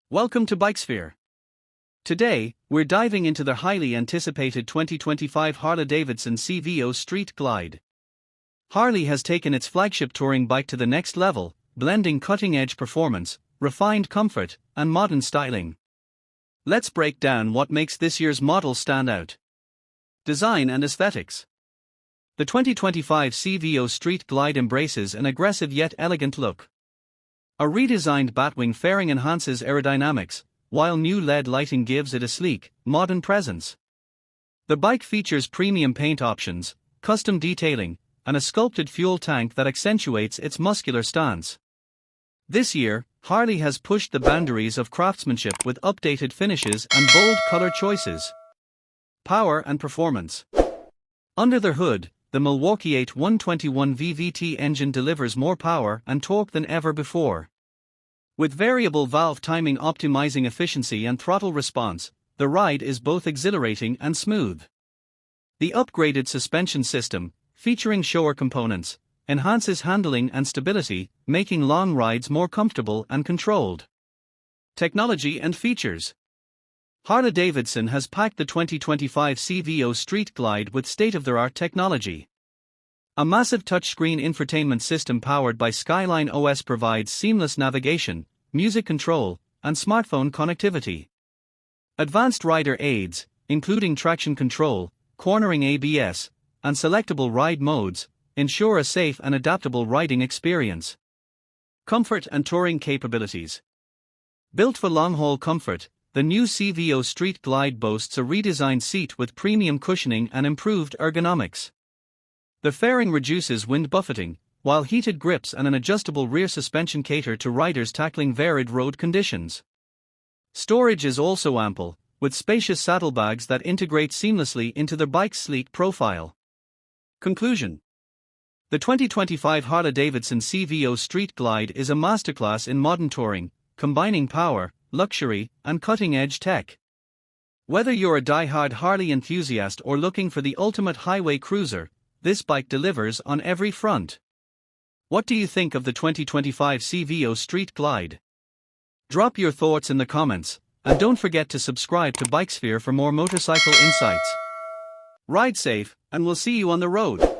Welcome to Bikesphere. Today, we're diving into the highly anticipated 2025 Harley-Davidson CVO Street Glide. Harley has taken its flagship touring bike to the next level, blending cutting-edge performance, refined comfort, and modern styling. Let's break down what makes this year's model stand out. Design and aesthetics. The 2025 CVO Street Glide embraces an aggressive yet elegant look. A redesigned batwing fairing enhances aerodynamics, while new LED lighting gives it a sleek, modern presence. The bike features premium paint options, custom detailing, and a sculpted fuel tank that accentuates its muscular stance. This year, Harley has pushed the boundaries of craftsmanship with updated finishes and bold color choices. Power and performance. Under the hood, the Milwaukee-Eight 121 VVT engine delivers more power and torque than ever before. With variable valve timing optimizing efficiency and throttle response, the ride is both exhilarating and smooth. The upgraded suspension system, featuring shower components, enhances handling and stability, making long rides more comfortable and controlled. Technology and features. Harley-Davidson has packed the 2025 CVO Street Glide with state-of-the-art technology. A massive touchscreen infotainment system powered by Skyline OS provides seamless navigation, music control, and smartphone connectivity. Advanced rider aids, including traction control, cornering ABS, and selectable ride modes, ensure a safe and adaptable riding experience. Comfort and touring capabilities. Built for long-haul comfort, the new CVO Street Glide boasts a redesigned seat with premium cushioning and improved ergonomics. The fairing reduces wind buffeting, while heated grips and an adjustable rear suspension cater to riders tackling varied road conditions. Storage is also ample, with spacious saddlebags that integrate seamlessly into the bike's sleek profile. Conclusion. The 2025 Harley-Davidson CVO Street Glide is a masterclass in modern touring, combining power, luxury, and cutting-edge tech. Whether you're a die-hard Harley enthusiast or looking for the ultimate highway cruiser, this bike delivers on every front. What do you think of the 2025 CVO Street Glide? Drop your thoughts in the comments, and don't forget to subscribe to Bikesphere for more motorcycle insights. Ride safe, and we'll see you on the road.